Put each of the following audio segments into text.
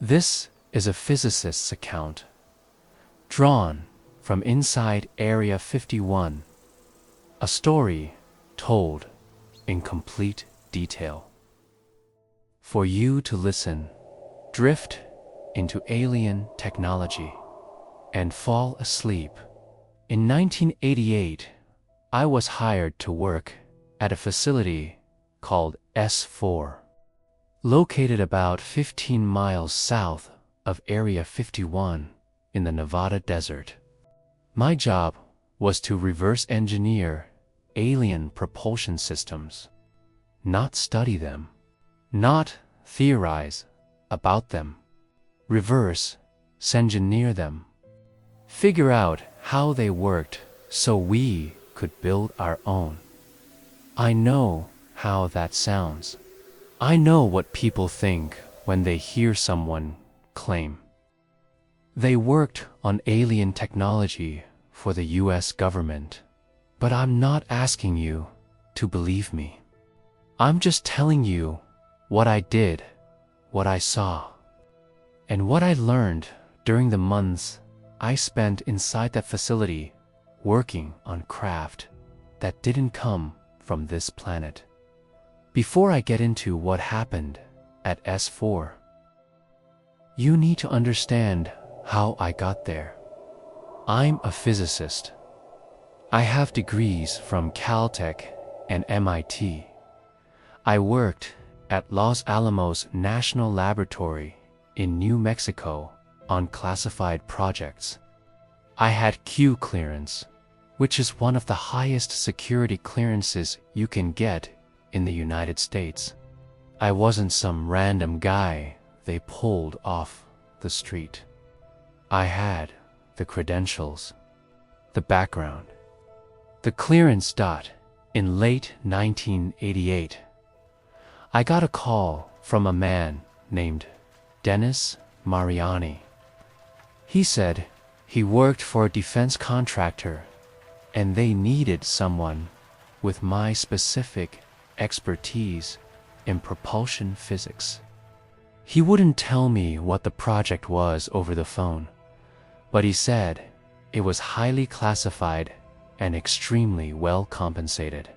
This is a physicist's account, drawn from inside Area 51, a story told in complete detail. For you to listen, drift into alien technology, and fall asleep. In 1988, I was hired to work at a facility called S4, located about 15 miles south of Area 51 in the Nevada desert. My job was to reverse engineer alien propulsion systems, not study them, not theorize about them, reverse engineer them, figure out how they worked so we could build our own. I know how that sounds. I know what people think when they hear someone claim they worked on alien technology for the US government. But I'm not asking you to believe me. I'm just telling you what I did, what I saw, and what I learned during the months I spent inside that facility working on craft that didn't come from this planet. Before I get into what happened at S4, you need to understand how I got there. I'm a physicist. I have degrees from Caltech and MIT. I worked at Los Alamos National Laboratory in New Mexico on classified projects. I had Q clearance, which is one of the highest security clearances you can get in the United States. I wasn't some random guy they pulled off the street. I had the credentials, the background, the clearance. In late 1988, I got a call from a man named Dennis Mariani. He said he worked for a defense contractor and they needed someone with my specific expertise in propulsion physics. He wouldn't tell me what the project was over the phone, but he said it was highly classified and extremely well compensated.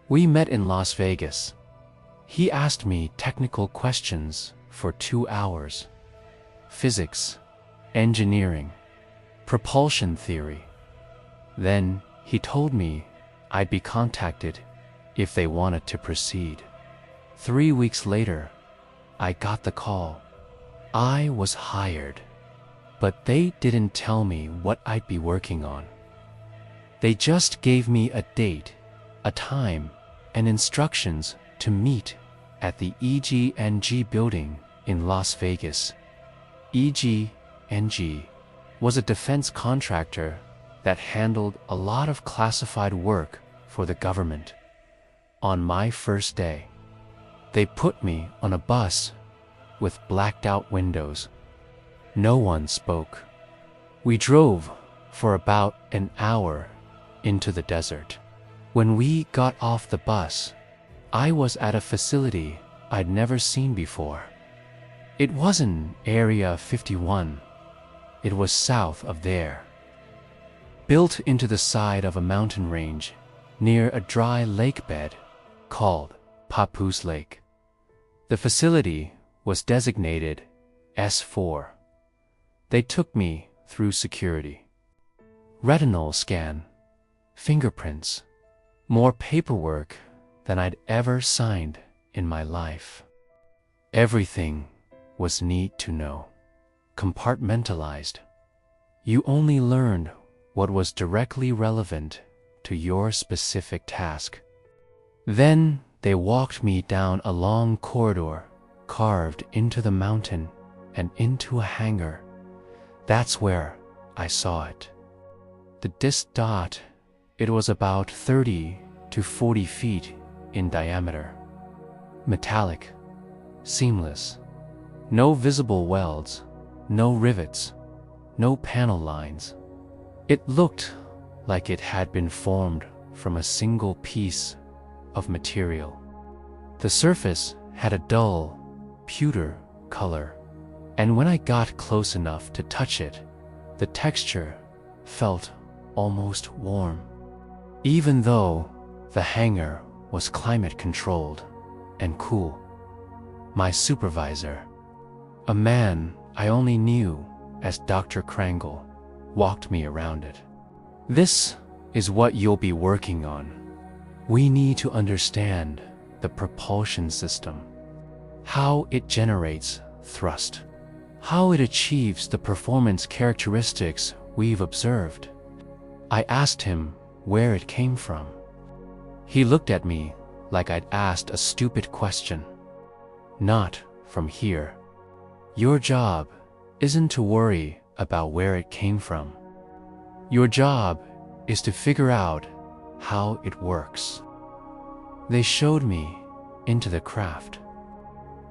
We met in Las Vegas. He asked me technical questions for 2 hours. Physics, engineering, propulsion theory. Then he told me I'd be contacted if they wanted to proceed. 3 weeks later, I got the call. I was hired, but they didn't tell me what I'd be working on. They just gave me a date, a time, and instructions to meet at the EG&G building in Las Vegas. EG&G was a defense contractor that handled a lot of classified work for the government. On my first day, they put me on a bus with blacked out windows. No one spoke. We drove for about an hour into the desert. When we got off the bus, I was at a facility I'd never seen before. It wasn't Area 51. It was south of there. Built into the side of a mountain range near a dry lake bed called Papoose Lake. The facility was designated S4. They took me through security. Retinal scan, fingerprints, more paperwork than I'd ever signed in my life. Everything was neat to know, compartmentalized. You only learned what was directly relevant to your specific task. Then they walked me down a long corridor carved into the mountain and into a hangar. That's where I saw it. The disc. It was about 30 to 40 feet in diameter. Metallic, seamless, no visible welds, no rivets, no panel lines. It looked like it had been formed from a single piece of material. The surface had a dull, pewter color, And when I got close enough to touch it, the texture felt almost warm. Even though the hangar was climate controlled and cool. My supervisor, a man I only knew as Dr. Krangle, walked me around it. This is what you'll be working on. We need to understand the propulsion system, how it generates thrust, how it achieves the performance characteristics we've observed. I asked him where it came from. He looked at me like I'd asked a stupid question. Not from here. Your job isn't to worry about where it came from. Your job is to figure out how it works. They showed me into the craft.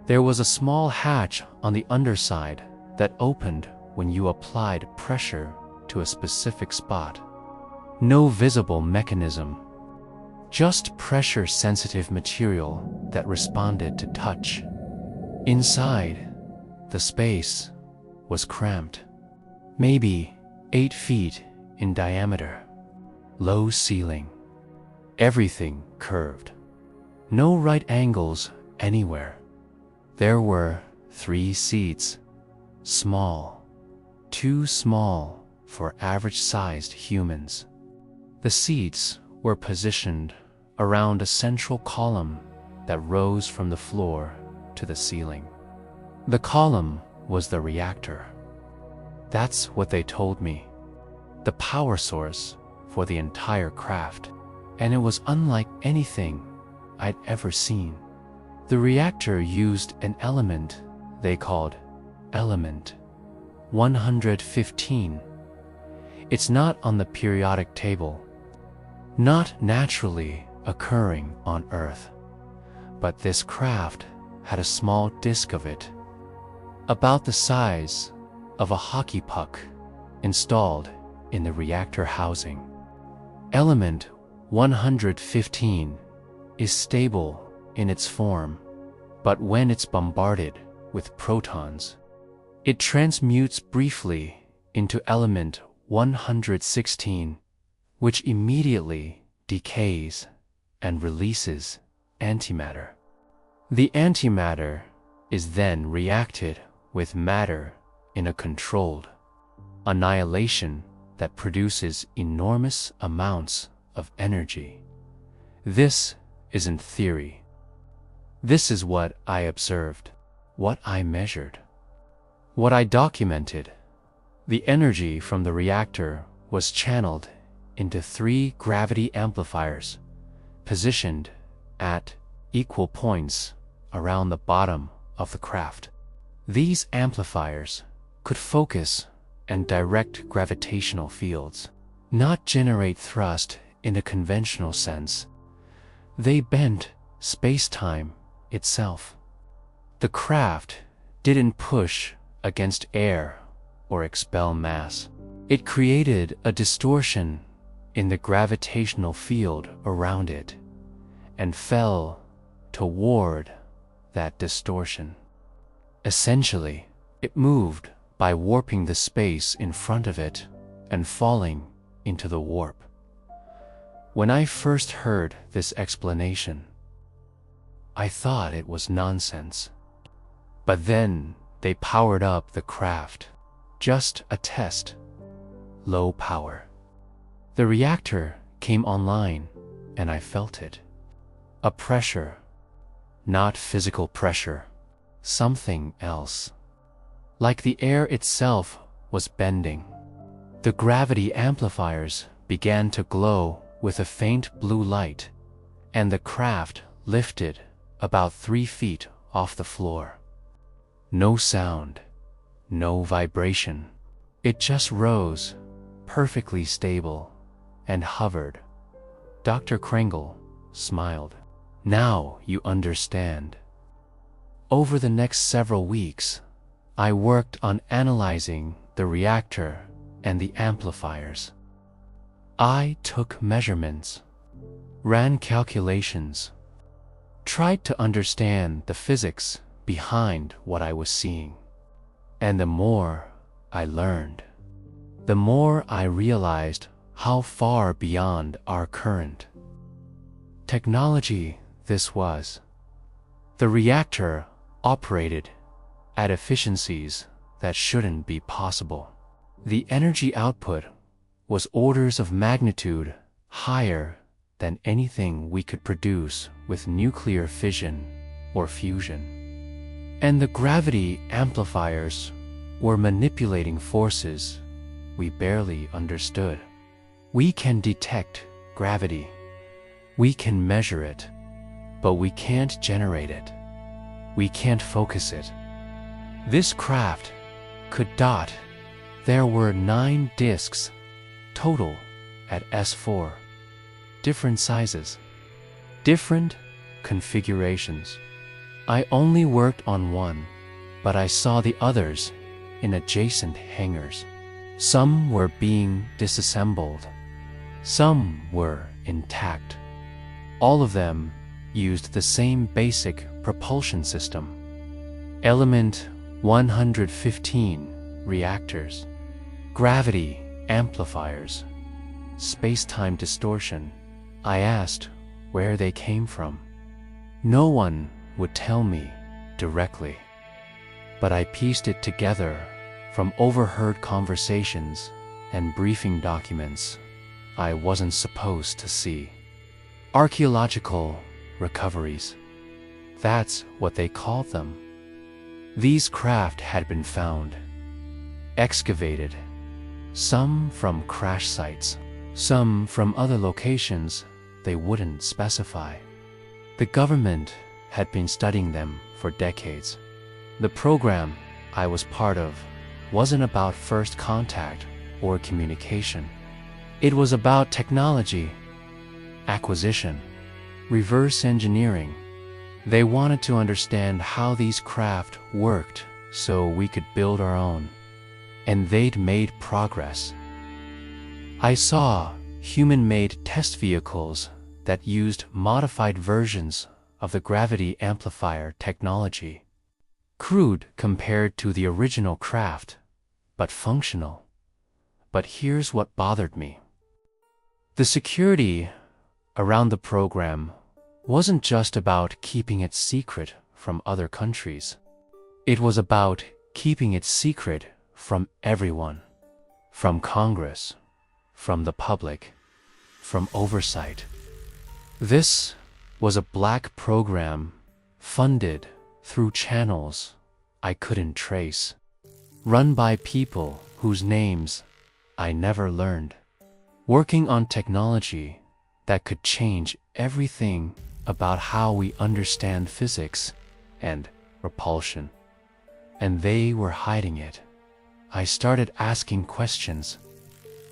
There was a small hatch on the underside that opened when you applied pressure to a specific spot. No visible mechanism, just pressure-sensitive material that responded to touch. Inside, the space was cramped, maybe 8 feet in diameter. Low ceiling. Everything curved. No right angles anywhere. There were 3 seats, small, too small for average-sized humans. The seats were positioned around a central column that rose from the floor to the ceiling. The column was the reactor. That's what they told me. The power source for the entire craft, and it was unlike anything I'd ever seen. The reactor used an element they called element 115. It's not on the periodic table, not naturally occurring on Earth, but this craft had a small disk of it, about the size of a hockey puck, installed in the reactor housing. Element 115 is stable in its form, but when it's bombarded with protons, it transmutes briefly into element 116, which immediately decays and releases antimatter. The antimatter is then reacted with matter in a controlled annihilation that produces enormous amounts of energy. This isn't theory. This is what I observed, what I measured, what I documented. The energy from the reactor was channeled into 3 gravity amplifiers, positioned at equal points around the bottom of the craft. These amplifiers could focus and direct gravitational fields, not generate thrust in a conventional sense. They bent space-time itself. The craft didn't push against air or expel mass. It created a distortion in the gravitational field around it and fell toward that distortion. Essentially, it moved by warping the space in front of it and falling into the warp. When I first heard this explanation, I thought it was nonsense. But then they powered up the craft. Just a test. Low power. The reactor came online, and I felt it. A pressure. Not physical pressure. Something else. Like the air itself was bending. The gravity amplifiers began to glow with a faint blue light, and the craft lifted about 3 feet off the floor. No sound, no vibration. It just rose, perfectly stable, and hovered. Dr. Krangle smiled. Now you understand. Over the next several weeks, I worked on analyzing the reactor and the amplifiers. I took measurements, ran calculations, tried to understand the physics behind what I was seeing. And the more I learned, the more I realized how far beyond our current technology this was. The reactor operated at efficiencies that shouldn't be possible. The energy output was orders of magnitude higher than anything we could produce with nuclear fission or fusion. And the gravity amplifiers were manipulating forces we barely understood. We can detect gravity. We can measure it, but we can't generate it. We can't focus it. This craft could dot. There were 9 disks total at S4. Different sizes, different configurations. I only worked on one, but I saw the others in adjacent hangars. Some were being disassembled. Some were intact. All of them used the same basic propulsion system. Element 115 reactors, gravity amplifiers, space-time distortion. I asked where they came from. No one would tell me directly, but I pieced it together from overheard conversations and briefing documents I wasn't supposed to see. Archaeological recoveries. That's what they called them. These craft had been found, excavated, some from crash sites, some from other locations they wouldn't specify. The government had been studying them for decades. The program I was part of wasn't about first contact or communication. It was about technology, acquisition, reverse engineering. They wanted to understand how these craft worked so we could build our own. And they'd made progress. I saw human-made test vehicles that used modified versions of the gravity amplifier technology. Crude compared to the original craft, but functional. But here's what bothered me. The security around the program wasn't just about keeping it secret from other countries. It was about keeping it secret from everyone, from Congress, from the public, from oversight. This was a black program funded through channels I couldn't trace, run by people whose names I never learned, working on technology that could change everything about how we understand physics and propulsion. And they were hiding it. I started asking questions.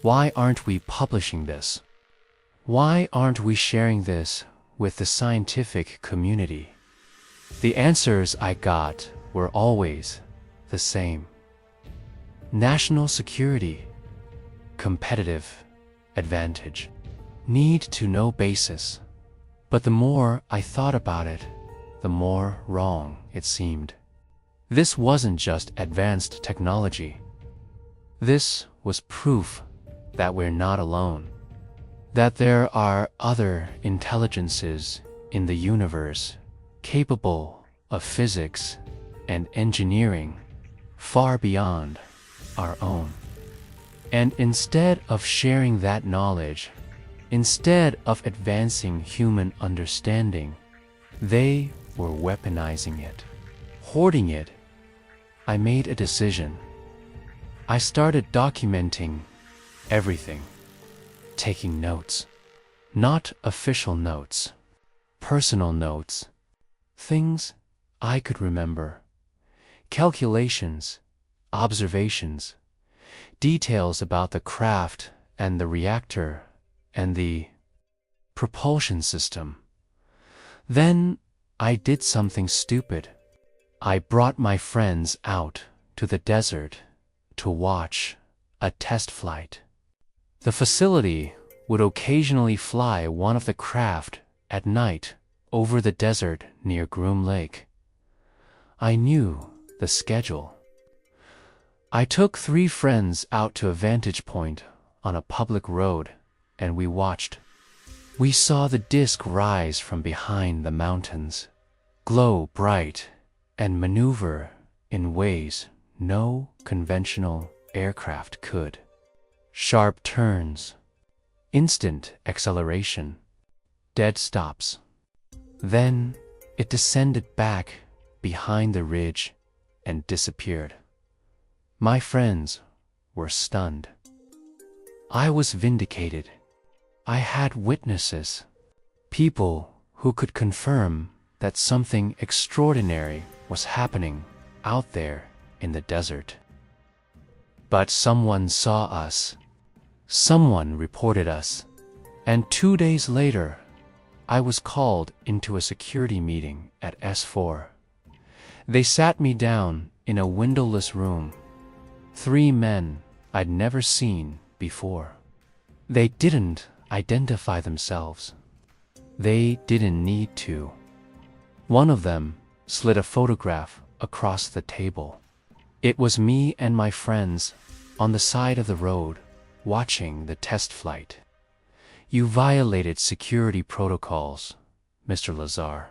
Why aren't we publishing this? Why aren't we sharing this with the scientific community? The answers I got were always the same. National security, competitive advantage, need to know basis. But the more I thought about it, the more wrong it seemed. This wasn't just advanced technology. This was proof that we're not alone, that there are other intelligences in the universe capable of physics and engineering far beyond our own. And instead of sharing that knowledge, instead of advancing human understanding, they were weaponizing it, hoarding it. I made a decision. I started documenting everything, taking notes, not official notes, personal notes, things I could remember, calculations, observations, details about the craft and the reactor and the propulsion system. Then I did something stupid. I brought my friends out to the desert to watch a test flight. The facility would occasionally fly one of the craft at night over the desert near Groom Lake. I knew the schedule. I took 3 friends out to a vantage point on a public road, and we watched. We saw the disk rise from behind the mountains, glow bright, and maneuver in ways no conventional aircraft could. Sharp turns, instant acceleration, dead stops. Then it descended back behind the ridge and disappeared. My friends were stunned. I was vindicated. I had witnesses, people who could confirm that something extraordinary was happening out there in the desert. But someone saw us. Someone reported us. And 2 days later, I was called into a security meeting at S4. They sat me down in a windowless room. 3 men I'd never seen before. They didn't identify themselves. They didn't need to. One of them slid a photograph across the table. It was me and my friends on the side of the road watching the test flight. You violated security protocols, Mr. Lazar.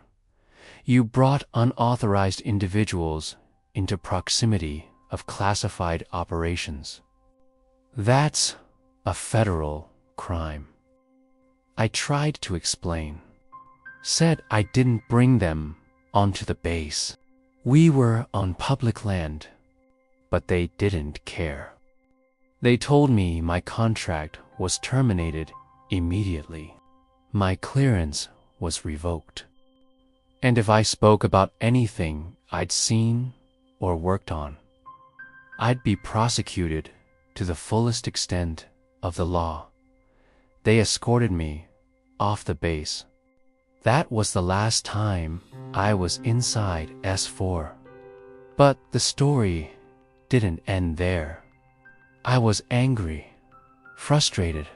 You brought unauthorized individuals into proximity of classified operations. That's a federal crime. I tried to explain. Said I didn't bring them onto the base. We were on public land, but they didn't care. They told me my contract was terminated immediately. My clearance was revoked. And if I spoke about anything I'd seen or worked on, I'd be prosecuted to the fullest extent of the law. They escorted me off the base. That was the last time I was inside S4. But the story didn't end there. I was angry, frustrated.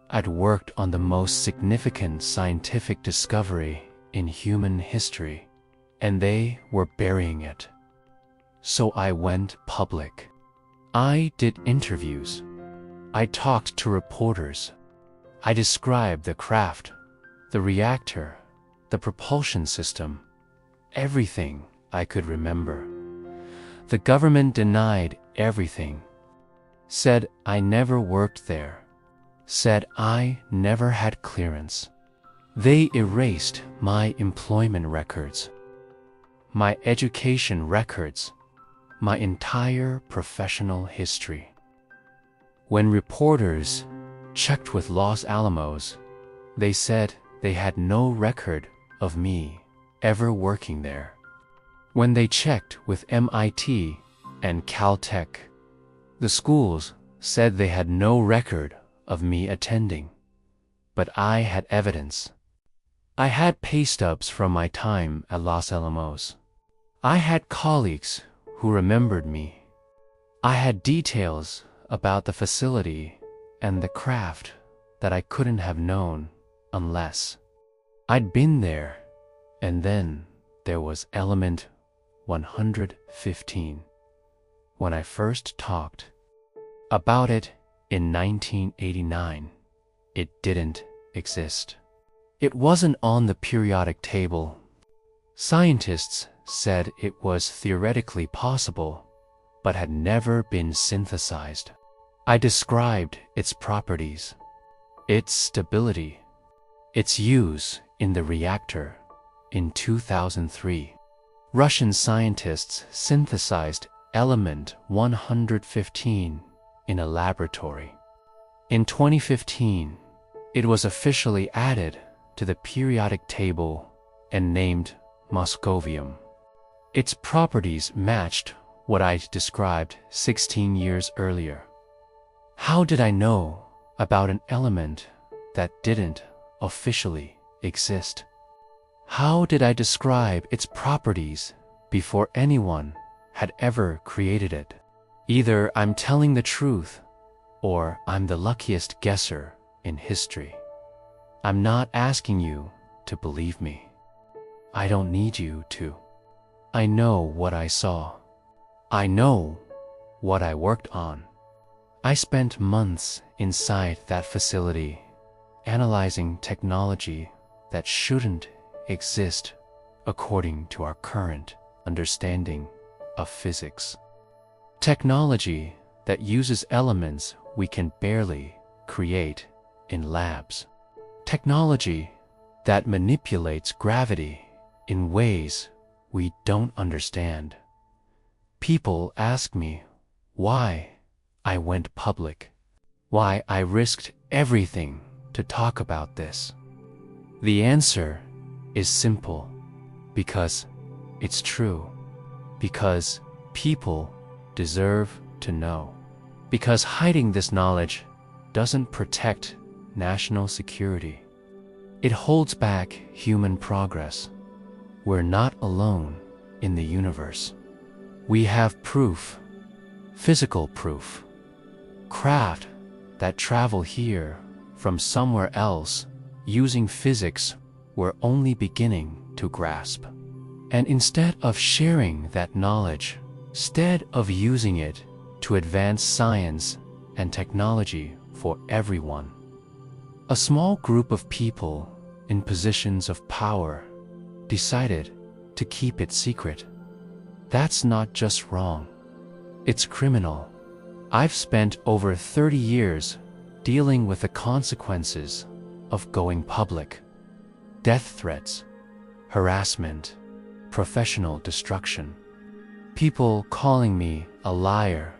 I'd worked on the most significant scientific discovery in human history, and they were burying it. So I went public. I did interviews. I talked to reporters. I described the craft, the reactor, the propulsion system, everything I could remember. The government denied everything, said I never worked there, said I never had clearance. They erased my employment records, my education records, my entire professional history. When reporters checked with Los Alamos, they said they had no record of me ever working there. When they checked with MIT and Caltech, the schools said they had no record of me attending, but I had evidence. I had pay stubs from my time at Los Alamos. I had colleagues who remembered me. I had details about the facility and the craft that I couldn't have known unless I'd been there. And then there was element 115. When I first talked about it in 1989, it didn't exist. It wasn't on the periodic table. Scientists said it was theoretically possible, but had never been synthesized. I described its properties, its stability, its use in the reactor in 2003. Russian scientists synthesized element 115 in a laboratory. In 2015, it was officially added to the periodic table and named moscovium. Its properties matched what I described 16 years earlier. How did I know about an element that didn't officially exist? How did I describe its properties before anyone had ever created it? Either I'm telling the truth, or I'm the luckiest guesser in history. I'm not asking you to believe me. I don't need you to. I know what I saw. I know what I worked on. I spent months inside that facility, analyzing technology that shouldn't exist according to our current understanding of physics. Technology that uses elements we can barely create in labs. Technology that manipulates gravity in ways we don't understand. People ask me why I went public, why I risked everything to talk about this. The answer is simple: because it's true, because people deserve to know, because hiding this knowledge doesn't protect national security. It holds back human progress. We're not alone in the universe. We have proof, physical proof, craft that travel here from somewhere else using physics we're only beginning to grasp. And instead of sharing that knowledge, instead of using it to advance science and technology for everyone, a small group of people in positions of power decided to keep it secret. That's not just wrong, it's criminal. I've spent over 30 years dealing with the consequences of going public. Death threats, harassment, professional destruction. People calling me a liar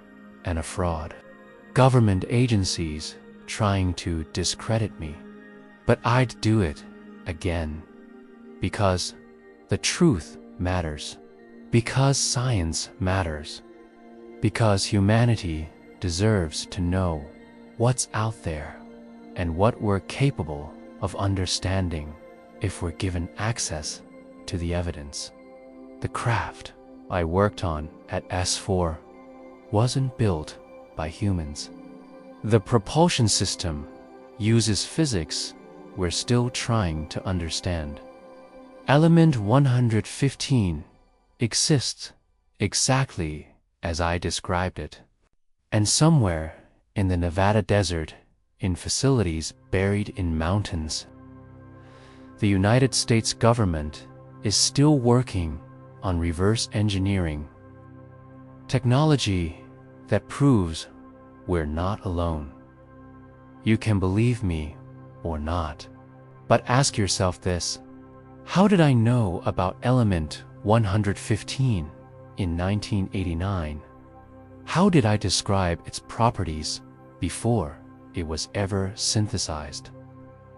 and a fraud. Government agencies trying to discredit me. But I'd do it again. Because the truth matters. Because science matters. Because humanity deserves to know what's out there and what we're capable of understanding if we're given access to the evidence. The craft I worked on at S4 wasn't built by humans. The propulsion system uses physics we're still trying to understand. Element 115 exists exactly as I described it. And somewhere in the Nevada desert, in facilities buried in mountains, the United States government is still working on reverse engineering. Technology that proves we're not alone. You can believe me or not, but ask yourself this: how did I know about element 115 in 1989? How did I describe its properties before it was ever synthesized?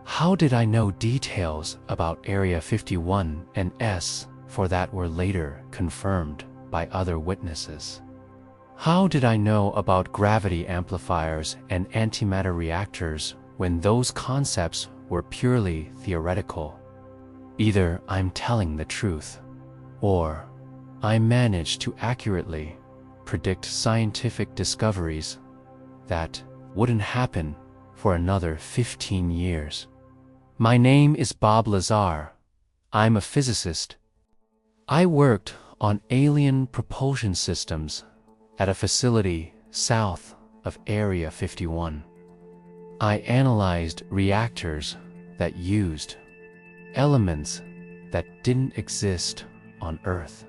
How did I know details about Area 51 and S4 that were later confirmed by other witnesses? How did I know about gravity amplifiers and antimatter reactors when those concepts were purely theoretical? Either I'm telling the truth, or I managed to accurately predict scientific discoveries that wouldn't happen for another 15 years. My name is Bob Lazar. I'm a physicist. I worked on alien propulsion systems at a facility south of Area 51. I analyzed reactors that used elements that didn't exist on Earth.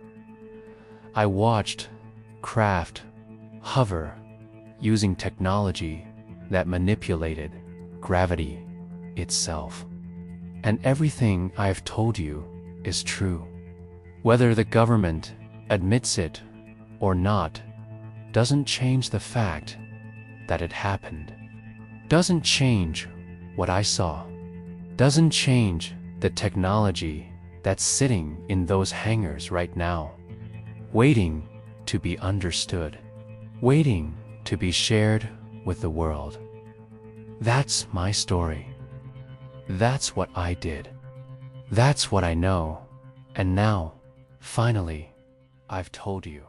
I watched craft hover using technology that manipulated gravity itself. And everything I've told you is true. Whether the government admits it or not doesn't change the fact that it happened. Doesn't change what I saw. Doesn't change the technology that's sitting in those hangars right now, waiting to be understood, waiting to be shared with the world. That's my story. That's what I did. That's what I know. And now, finally, I've told you.